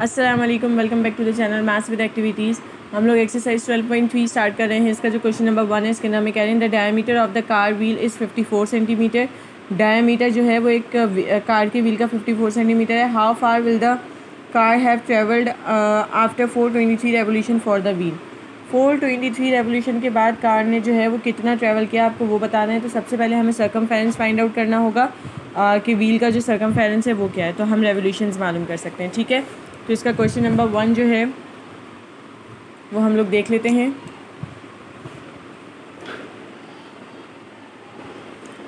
अस्सलाम वालेकुम, welcome back to the channel maths with activities. हम लोग एक्सरसाइज 12.3 स्टार्ट कर रहे हैं। इसका जो क्वेश्चन नंबर 1 है, इसके नाम में कह रहे हैं the diameter of the car wheel is 54 centimetre. Diameter जो है वो एक कार के व्हील का 54 सेंटीमीटर है। How far will the car have travelled after 423 revolution for the wheel. 423 revolution के बाद कार ने जो है वो कितना ट्रैवल किया, आपको वो बताना है। तो सबसे पहले हमें सर्कमफेरेंस फाइंड आउट करना होगा कि व्हील का जो सर्कमफेरेंस है वो क्या है। तो हम रेवोल्यूशंस मालूम कर सकते हैं, ठीक है। तो इसका क्वेश्चन नंबर 1 जो है वो हम लोग देख लेते हैं।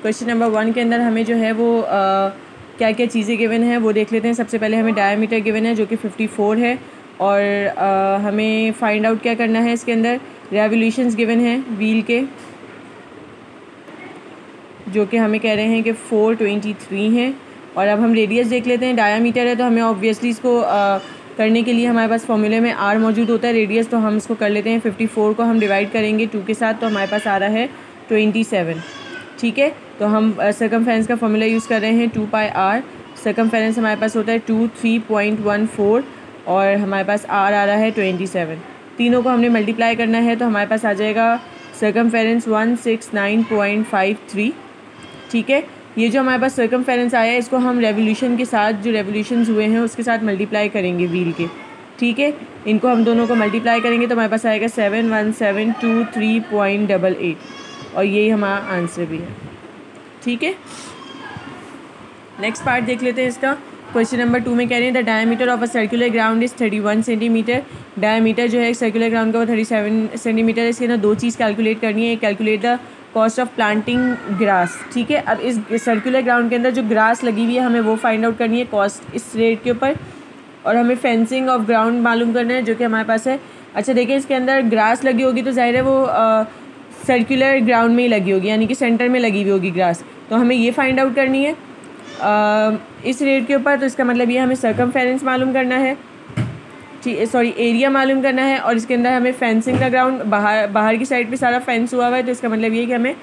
क्वेश्चन नंबर 1 के अंदर हमें जो है वो क्या क्या चीज़ें गिवन हैं वो देख लेते हैं। सबसे पहले हमें डायमीटर गिवन है जो कि 54 है, और हमें फाइंड आउट क्या करना है। इसके अंदर रेवोल्यूशंस गिवन है व्हील के, जो कि हमें कह रहे हैं कि 423 हैं। और अब हम रेडियस देख लेते हैं। डायामीटर है तो हमें ऑब्वियसली इसको करने के लिए हमारे पास फॉर्मूले में आर मौजूद होता है। रेडियस तो हम इसको कर लेते हैं। 54 को हम डिवाइड करेंगे 2 के साथ, तो हमारे पास आ रहा है 27, ठीक है। तो हम सर्कमफेरेंस का फॉर्मूला यूज़ कर रहे हैं 2 पाई आर। सर्कमफेरेंस हमारे पास होता है 23.14 और हमारे पास आर आ रहा है 27। तीनों को हमने मल्टीप्लाई करना है तो हमारे पास आ जाएगा सर्कमफेरेंस 169.53, ठीक है। ये जो हमारे पास सर्कमफेरेंस आया है इसको हम रेवोल्यूशन के साथ, जो रेवोल्यूशंस हुए हैं उसके साथ मल्टीप्लाई करेंगे व्हील के, ठीक है। इनको हम दोनों को मल्टीप्लाई करेंगे तो हमारे पास आएगा 7173.88 और यही हमारा आंसर भी है, ठीक है। नेक्स्ट पार्ट देख लेते हैं इसका। क्वेश्चन नंबर 2 में कह रहे हैं the diameter of a circular ground is 31 centimetre. Diameter जो है सर्कुलर ग्राउंड का वो 37 सेंटीमीटर है। इसके ना दो चीज़ कैलकुलेट करनी है। Calculate the cost of planting grass, ठीक है। अब इस सर्कुलर ग्राउंड के अंदर जो ग्रास लगी हुई है हमें वो फाइंड आउट करनी है कॉस्ट इस रेट के ऊपर, और हमें फेंसिंग ऑफ ग्राउंड मालूम करना है जो कि हमारे पास है। अच्छा देखिए, इसके अंदर ग्रास लगी होगी तो जाहिर है वो सर्कुलर ग्राउंड में ही लगी होगी, यानी कि सेंटर में लगी हुई होगी ग्रास। तो हमें ये फाइंड आउट करनी है इस रेट के ऊपर। तो इसका मतलब ये हमें सर्कमफेरेंस मालूम करना है, सॉरी एरिया मालूम करना है। और इसके अंदर हमें फेंसिंग का ग्राउंड बाहर की साइड पे सारा फेंस हुआ हुआ है, तो इसका मतलब ये है कि हमें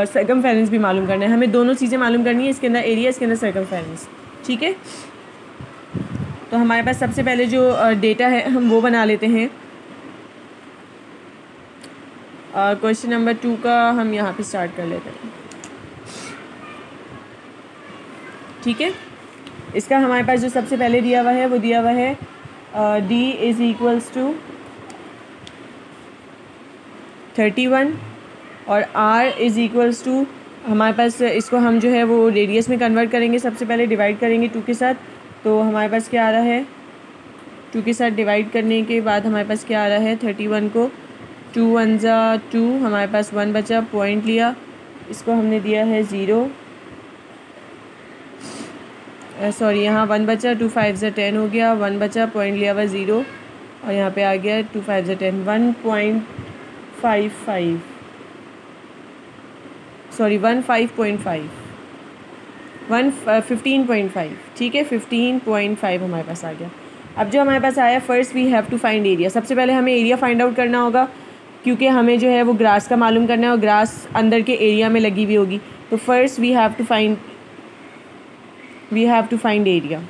सर्कमफेरेंस भी मालूम करना है। हमें दोनों चीज़ें मालूम करनी है, इसके अंदर एरिया, इसके अंदर सर्कमफेरेंस, ठीक है। तो हमारे पास सबसे पहले जो डेटा है हम वो बना लेते हैं। क्वेश्चन नंबर 2 का हम यहाँ पे स्टार्ट कर लेते हैं, ठीक है। इसका हमारे पास जो सबसे पहले दिया हुआ है वो दिया हुआ है D इज़ इक्वल्स टू 31 और R इज़ इक्वल्स टू, हमारे पास इसको हम जो है वो रेडियस में कन्वर्ट करेंगे। सबसे पहले डिवाइड करेंगे 2 के साथ, तो हमारे पास क्या आ रहा है 2 के साथ डिवाइड करने के बाद हमारे पास क्या आ रहा है 31 को 2 1 जा 2, हमारे पास 1 बचा, पॉइंट लिया, इसको हमने दिया है 0, सॉरी यहाँ 1 बचा, 2 5 जा 10 हो गया, 1 बचा, पॉइंट लिया हुआ 0 और यहाँ पे आ गया 2 5 जा 10, 1.55, सॉरी 15.5, ठीक है। 15.5 हमारे पास आ गया। अब जो हमारे पास आया, first we have to find area. सबसे पहले हमें एरिया फाइंड आउट करना होगा, क्योंकि हमें जो है वो ग्रास का मालूम करना है और ग्रास अंदर के एरिया में लगी हुई होगी। तो first we have to find area,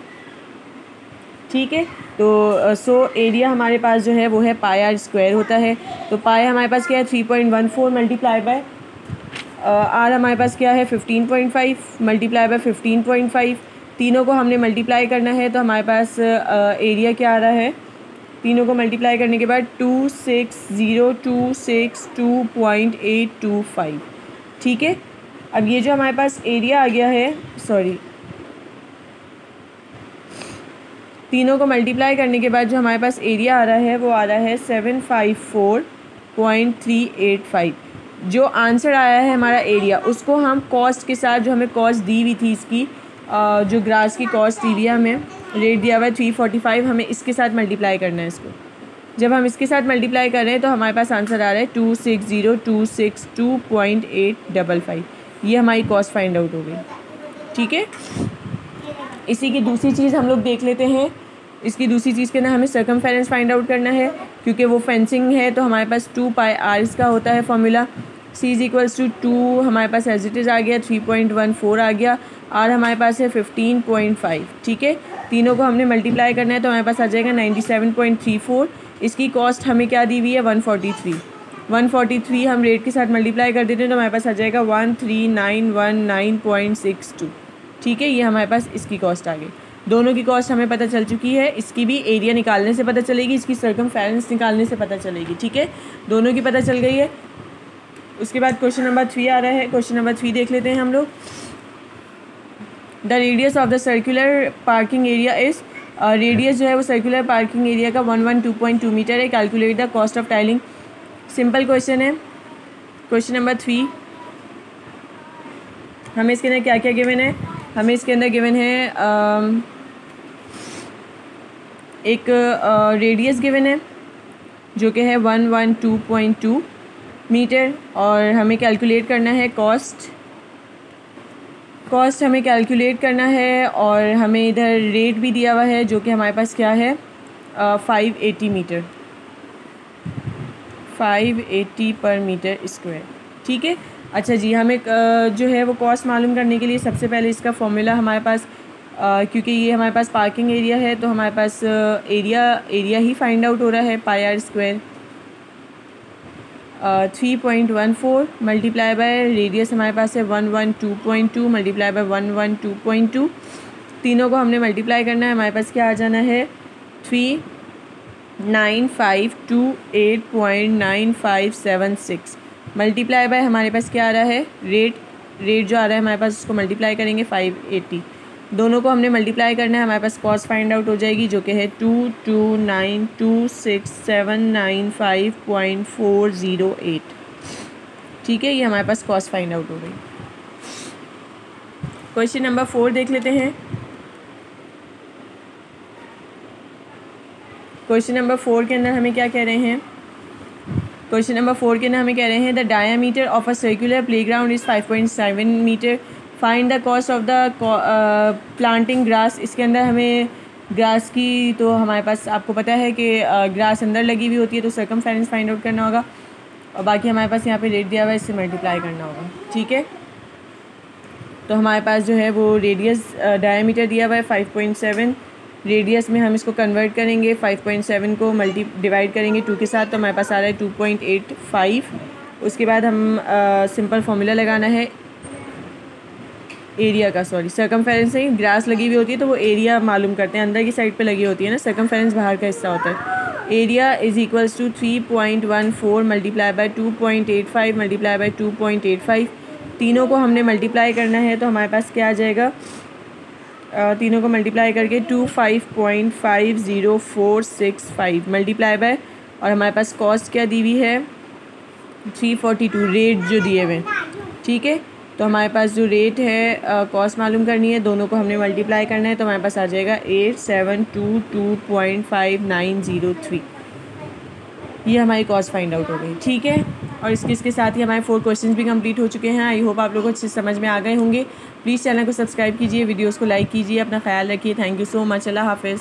ठीक है। तो सो एरिया हमारे पास जो है वो है पाई आर स्क्वायर होता है। तो पाई हमारे पास क्या है 3.14 मल्टीप्लाई बाय आर हमारे पास क्या है 15.5 मल्टीप्लाई बाय 15.5। तीनों को हमने मल्टीप्लाई करना है तो हमारे पास एरिया क्या आ रहा है, तीनों को मल्टीप्लाई करने के बाद 260,262.825, ठीक है। अब ये जो हमारे पास एरिया आ गया है, सॉरी तीनों को मल्टीप्लाई करने के बाद जो हमारे पास एरिया आ रहा है वो आ रहा है 754.385। जो आंसर आया है हमारा एरिया, उसको हम कॉस्ट के साथ, जो हमें कॉस्ट दी हुई थी इसकी, जो ग्रास की कॉस्ट दी हुई है, हमें रेट दिया हुआ है 345, हमें इसके साथ मल्टीप्लाई करना है इसको। जब हम इसके साथ मल्टीप्लाई कर रहे हैं तो हमारे पास आंसर आ रहा है 260,262.855। ये हमारी कॉस्ट फाइंड आउट हो गई, ठीक है। इसी की दूसरी चीज़ हम लोग देख लेते हैं। इसकी दूसरी चीज़ के ना हमें सर्कमफेरेंस फाइंड आउट करना है, क्योंकि वो फेंसिंग है। तो हमारे पास 2 पाई आर इसका होता है formula. C is equals to 2 हमारे पास एज इट इज़ आ गया, 3.14 आ गया, R हमारे पास है 15.5, ठीक है। तीनों को हमने मल्टीप्लाई करना है तो हमारे पास आ जाएगा 97.34। इसकी कॉस्ट हमें क्या दी हुई है 143 हम रेट के साथ मल्टीप्लाई कर देते हैं तो हमारे पास आ जाएगा 13919.62। ठीक है, ये हमारे पास इसकी कॉस्ट आ गई। दोनों की कॉस्ट हमें पता चल चुकी है। इसकी भी एरिया निकालने से पता चलेगी, इसकी सर्कमफेरेंस निकालने से पता चलेगी। ठीक है, दोनों की पता चल गई है। उसके बाद क्वेश्चन नंबर 3 आ रहा है। क्वेश्चन नंबर 3 देख लेते हैं हम लोग। The radius of the circular parking area is, radius जो है वो सर्कुलर पार्किंग एरिया का 112.2 मीटर है। Calculate the cost of tiling. Simple question है। क्वेश्चन नंबर 3 हमें इसके अंदर क्या क्या गिवन है? हमें इसके अंदर गिवन है एक रेडियस गिवन है जो कि है 112.2 मीटर और हमें कैलकुलेट करना है कॉस्ट हमें कैलकुलेट करना है और हमें इधर रेट भी दिया हुआ है जो कि हमारे पास क्या है 580 मीटर, 580 पर मीटर स्क्वायर। ठीक है, अच्छा जी, हमें जो है वो कॉस्ट मालूम करने के लिए सबसे पहले इसका फॉर्मूला हमारे पास क्योंकि ये हमारे पास पार्किंग एरिया है तो हमारे पास एरिया ही फाइंड आउट हो रहा है pi r square 3.14 multiply by radius हमारे पास है 112.2 मल्टीप्लाई बाय 112.2। तीनों को हमने मल्टीप्लाई करना है, हमारे पास क्या आ जाना है 39528.9576 मल्टीप्लाई बाय हमारे पास क्या आ रहा है रेट जो आ रहा है हमारे पास, उसको मल्टीप्लाई करेंगे 580। दोनों को हमने मल्टीप्लाई करना है, हमारे पास कॉस्ट फाइंड आउट हो जाएगी जो कि है 229269795.408। ठीक है, ये हमारे पास कॉस्ट फाइंड आउट हो गई। क्वेश्चन नंबर 4 देख लेते हैं। क्वेश्चन नंबर 4 के अंदर हमें क्या कह रहे हैं? क्वेश्चन नंबर 4 के अंदर हमें कह रहे हैं the diameter of a circular playground is 5.7 metre. Find the cost of the planting grass. इसके अंदर हमें ग्रास की तो हमारे पास आपको पता है कि ग्रास अंदर लगी हुई होती है तो सर्कमफेरेंस फाइंड आउट करना होगा और बाकी हमारे पास यहाँ पे रेट दिया हुआ है, इससे मल्टीप्लाई करना होगा। ठीक है, तो हमारे पास जो है वो रेडियस डायमीटर दिया हुआ है 5.7। रेडियस में हम इसको कन्वर्ट करेंगे 5.7 को डिवाइड करेंगे 2 के साथ तो हमारे पास आ रहा है 2.85। उसके बाद हम सिंपल फार्मूला लगाना है एरिया का, सर्कमफेरेंस से ग्रास लगी हुई होती है तो वो एरिया मालूम करते हैं, अंदर की साइड पे लगी होती है ना, सर्कमफेरेंस बाहर का हिस्सा होता है। Area is equals to 3.14 multiply by 2.85 multiply by 2.85। तीनों को हमने मल्टीप्लाई करना है तो हमारे पास क्या आ जाएगा, तीनों को मल्टीप्लाई करके 25.50465 मल्टीप्लाई बाय और हमारे पास कॉस्ट क्या दी हुई है 342 रेट जो दिए हुए। ठीक है, तो हमारे पास जो रेट है कॉस्ट मालूम करनी है, दोनों को हमने मल्टीप्लाई करना है तो हमारे पास आ जाएगा 8722.5903। ये हमारी कॉस्ट फाइंड आउट हो गई। ठीक है, और इसके साथ ही हमारे 4 क्वेश्चंस भी कंप्लीट हो चुके हैं। आई होप आप लोगों को अच्छे समझ में आ गए होंगे। प्लीज़ चैनल को सब्सक्राइब कीजिए, वीडियोस को लाइक कीजिए, अपना ख्याल रखिए। Thank you so much. अल्लाह हाफ़िज़।